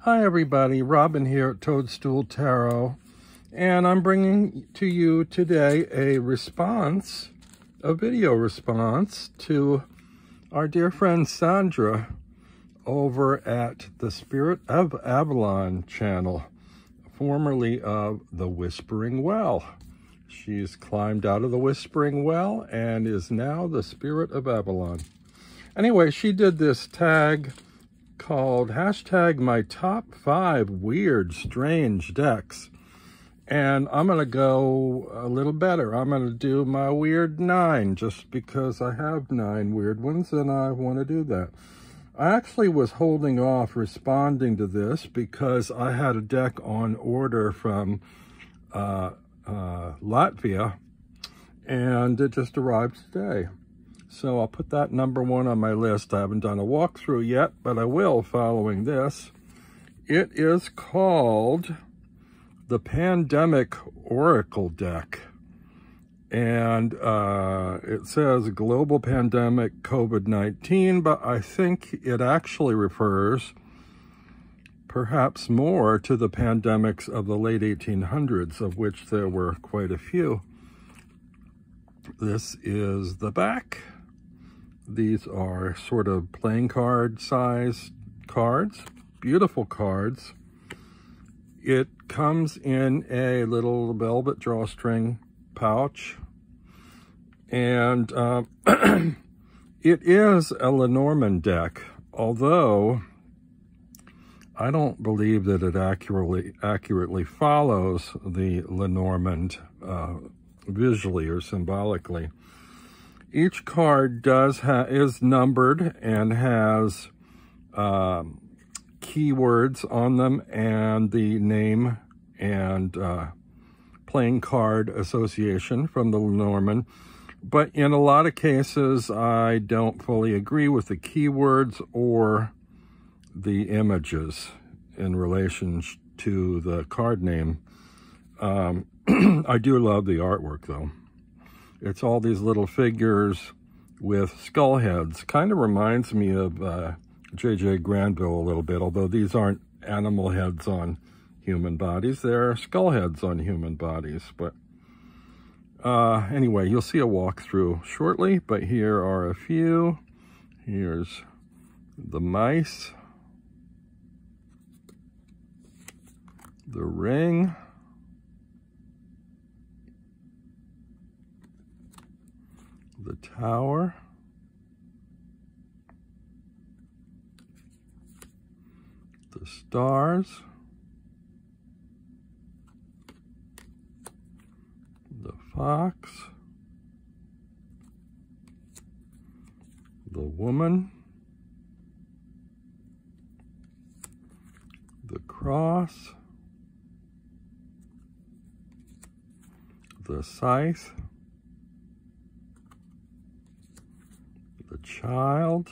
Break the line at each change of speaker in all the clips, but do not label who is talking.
Hi everybody, Robin here at Toadstool Tarot, and I'm bringing to you today a video response to our dear friend Sandra over at the Spirit of Avalon channel, formerly of the Whispering Well. She's climbed out of the Whispering Well and is now the Spirit of Avalon. Anyway, she did this tag called hashtag my top 5 weird strange decks, and I'm gonna go a little better. I'm gonna do my weird 9 just because I have 9 weird ones and I want to do that. I actually was holding off responding to this because I had a deck on order from Latvia, and it just arrived today. So I'll put that number 1 on my list. I haven't done a walkthrough yet, but I will following this. It is called the Pandemic Oracle Deck. And it says Global Pandemic COVID-19, but I think it actually refers perhaps more to the pandemics of the late 1800s, of which there were quite a few. This is the back. These are sort of playing card size cards, beautiful cards. It comes in a little velvet drawstring pouch, and it is a Lenormand deck, although I don't believe that it accurately follows the Lenormand visually or symbolically. Each card is numbered and has keywords on them and the name and playing card association from the Lenormand. But in a lot of cases, I don't fully agree with the keywords or the images in relation to the card name. I do love the artwork, though. It's all these little figures with skull heads. Kind of reminds me of J.J. Granville a little bit, although these aren't animal heads on human bodies. They're skull heads on human bodies. But anyway, you'll see a walkthrough shortly, but here are a few. Here's the mice, the ring, the tower, the stars, the fox, the woman, the cross, the scythe, the child,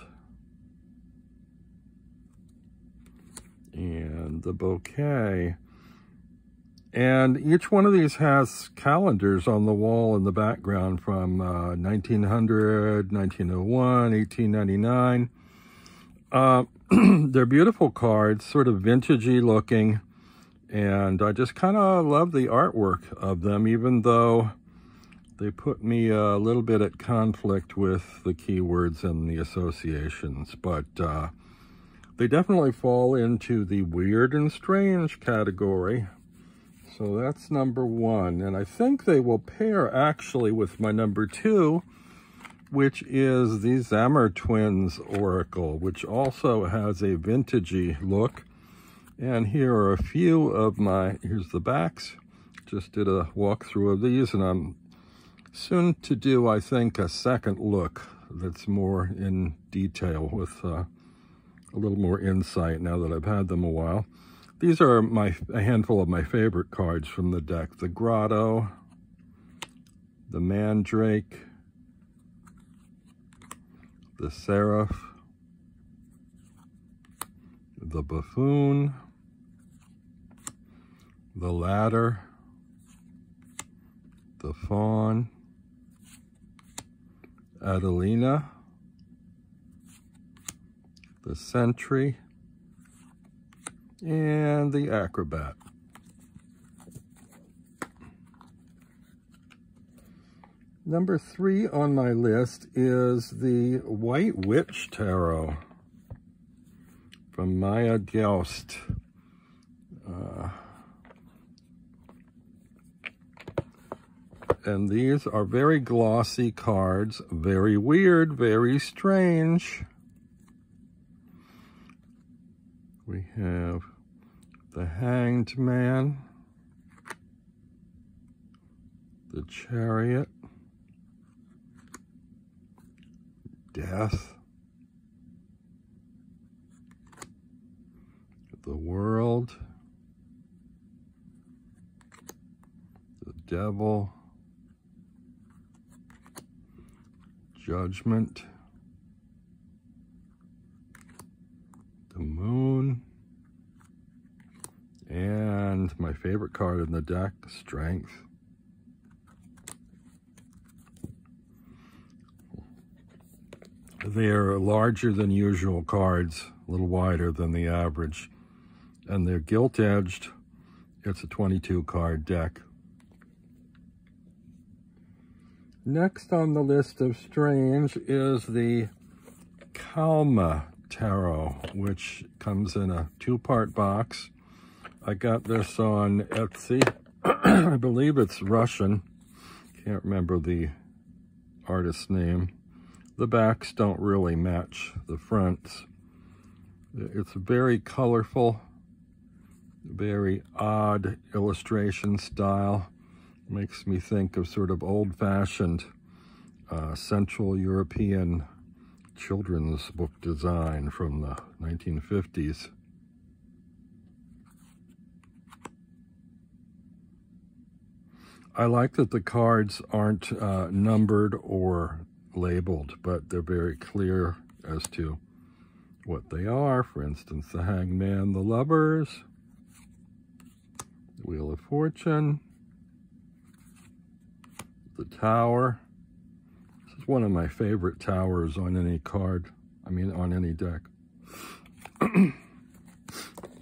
and the bouquet. And each one of these has calendars on the wall in the background from 1900, 1901, 1899. They're beautiful cards, sort of vintagey looking, and I just kind of love the artwork of them, even though they put me a little bit at conflict with the keywords and the associations, but they definitely fall into the weird and strange category. So that's number 1, and I think they will pair actually with my number 2, which is the Zammer Twins Oracle, which also has a vintagey look. And here are a few of here's the backs. Just did a walkthrough of these, and I'm soon to do, I think, a second look that's more in detail with a little more insight now that I've had them a while. These are a handful of my favorite cards from the deck. The Grotto, the Mandrake, the Seraph, the Buffoon, the Ladder, the Fawn, Adelina, the Sentry, and the Acrobat. Number 3 on my list is the White Witch Tarot from Maya Joust. And these are very glossy cards, very weird, very strange. We have the Hanged Man, the Chariot, Death, the World, the Devil, Judgment, the Moon, and my favorite card in the deck, Strength. They're larger than usual cards, a little wider than the average, and they're gilt-edged. It's a 22 card deck. Next on the list of strange is the Kalma Tarot, which comes in a 2-part box. I got this on Etsy. I believe it's Russian. Can't remember the artist's name. The backs don't really match the fronts. It's a very colorful, very odd illustration style. Makes me think of sort of old-fashioned Central European children's book design from the 1950s. I like that the cards aren't numbered or labeled, but they're very clear as to what they are. For instance, the Hanged Man, the Lovers, the Wheel of Fortune, the Tower. This is one of my favorite towers on any card, on any deck.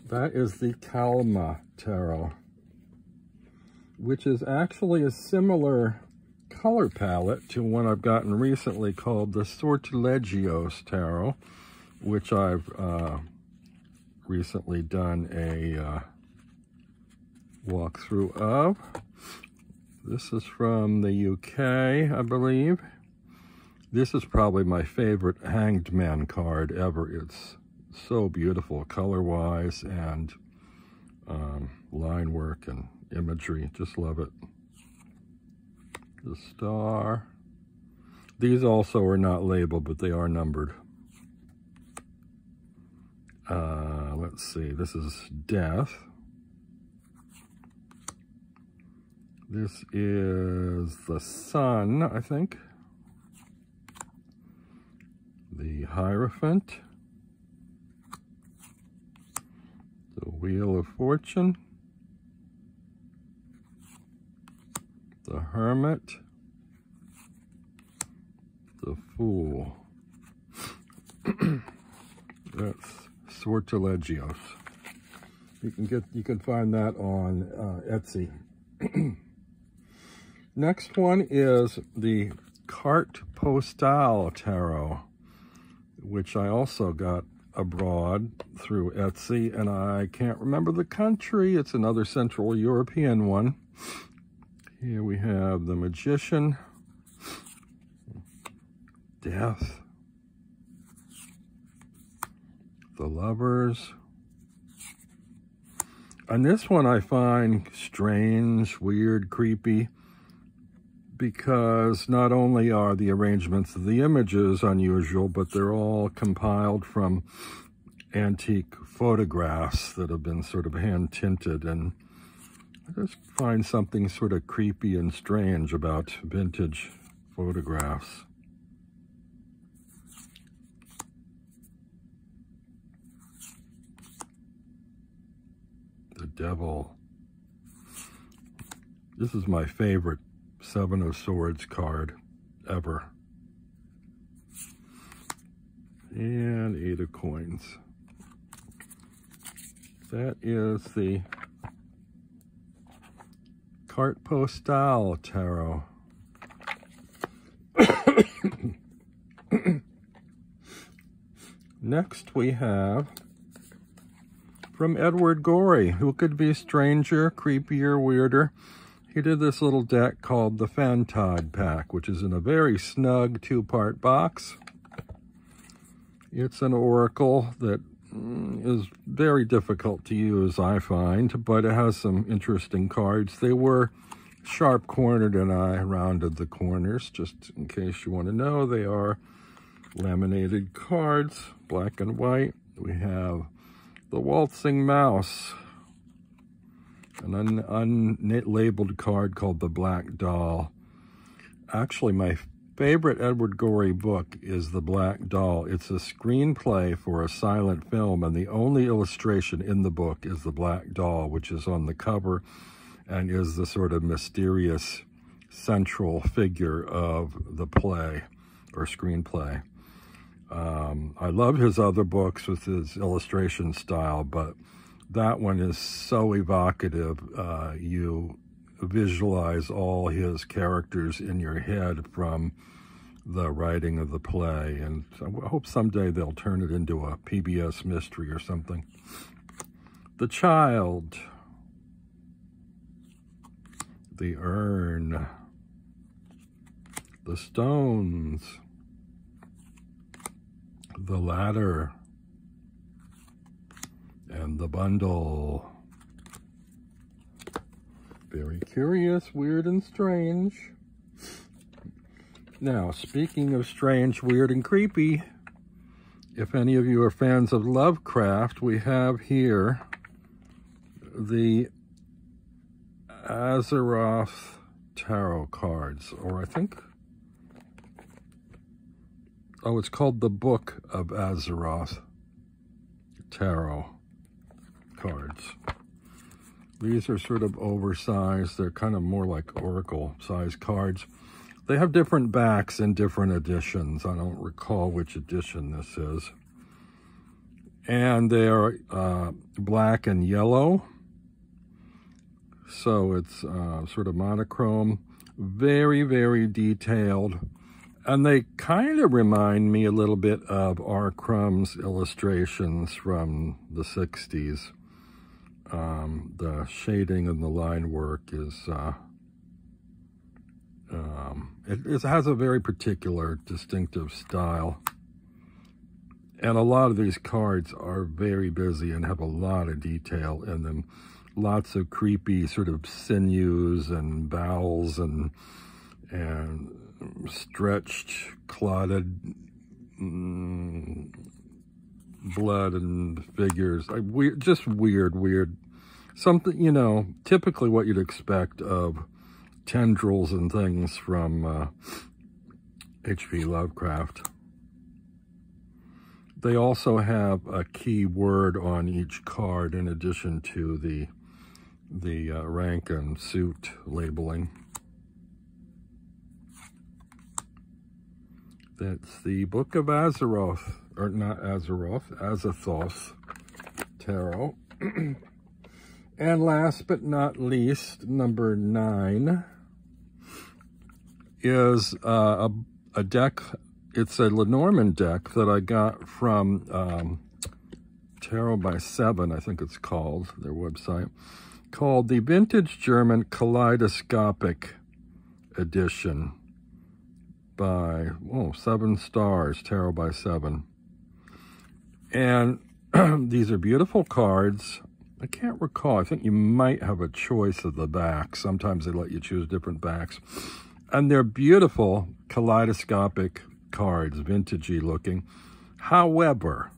That is the Kalma Tarot, which is actually a similar color palette to one I've gotten recently called the Sortilegios Tarot, which I've recently done a walkthrough of. This is from the UK, I believe. This is probably my favorite Hanged Man card ever. It's so beautiful color-wise and line work and imagery. Just love it. The Star. These also are not labeled, but they are numbered. Let's see. This is Death. This is the Sun, I think. The Hierophant. The Wheel of Fortune. The Hermit. The Fool. That's Sortilegios. You can find that on Etsy. Next one is the Cartpost Tarot, which I also got abroad through Etsy, and I can't remember the country. It's another Central European one. Here we have the Magician, Death, the Lovers. And this one I find strange, weird, creepy, because not only are the arrangements of the images unusual, but they're all compiled from antique photographs that have been sort of hand-tinted, and I just find something sort of creepy and strange about vintage photographs. The Devil. This is my favorite Seven of Swords card ever. And 8 of Coins. That is the Cartpost Tarot. Next we have from Edward Gorey, Who Could Be Stranger, Creepier, Weirder. He did this little deck called the Fantod pack, which is in a very snug 2-part box. It's an oracle that is very difficult to use, I find, but it has some interesting cards. They were sharp-cornered, and I rounded the corners, just in case you want to know. They are laminated cards, black and white. We have the Waltzing Mouse, an unlabeled card called the Black Doll. Actually, my favorite Edward Gorey book is The Black Doll. It's a screenplay for a silent film, and the only illustration in the book is the Black Doll, which is on the cover and is the sort of mysterious central figure of the play or screenplay. I love his other books with his illustration style, but that one is so evocative. You visualize all his characters in your head from the writing of the play, and I hope someday they'll turn it into a PBS mystery or something. The Child, the Urn, the Stones, the Ladder, and the Bundle. Very curious, weird, and strange. Now, speaking of strange, weird, and creepy, if any of you are fans of Lovecraft, we have here the Azeroth tarot cards, or I think, oh, it's called the Book of Azathoth tarot cards. These are sort of oversized. They're kind of more like oracle-sized cards. They have different backs in different editions. I don't recall which edition this is. And they are black and yellow. So it's sort of monochrome. Very, very detailed. And they kind of remind me a little bit of R. Crumb's illustrations from the 60s. The shading and the line work is... It has a very particular, distinctive style. And a lot of these cards are very busy and have a lot of detail in them. Lots of creepy sort of sinews and bowels and stretched, clotted blood and figures. Just weird. Something, you know, typically what you'd expect of tendrils and things from H.P. Lovecraft. They also have a key word on each card in addition to the rank and suit labeling. That's the Book of Azeroth, or not Azeroth, Azathoth Tarot. And last but not least, number 9 is a deck. It's a Lenormand deck that I got from Tarot by 7, I think it's called, their website, called the Vintage German Kaleidoscopic Edition by 7 stars, Tarot by 7. And these are beautiful cards. I can't recall. I think you might have a choice of the backs. Sometimes they let you choose different backs. And they're beautiful kaleidoscopic cards, vintagey looking. However,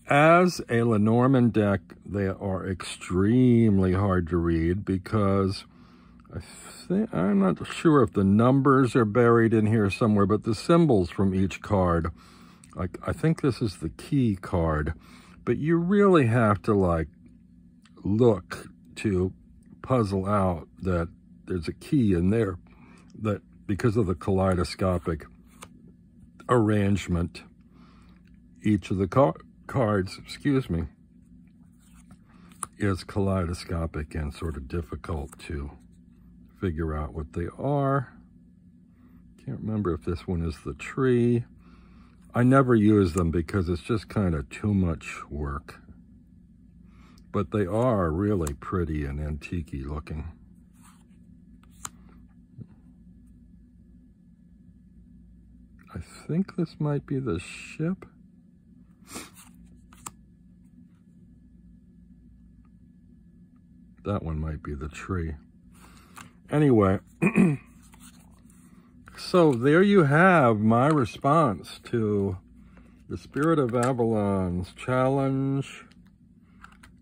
as a Lenormand deck, they are extremely hard to read because I'm not sure if the numbers are buried in here somewhere, but the symbols from each card, like I think this is the key card, but you really have to like look to puzzle out that there's a key in there, that because of the kaleidoscopic arrangement, each of the cards, excuse me, is kaleidoscopic and sort of difficult to figure out what they are. Can't remember if this one is the tree. I never use them because it's just kind of too much work. But they are really pretty and antique-y looking. I think this might be the ship. That one might be the tree. Anyway, so there you have my response to the Spirit of Avalon's challenge.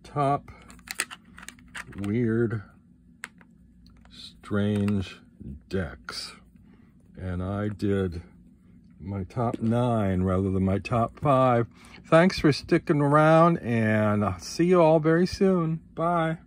Top weird, strange decks. And I did my top 9 rather than my top 5. Thanks for sticking around, and I'll see you all very soon. Bye.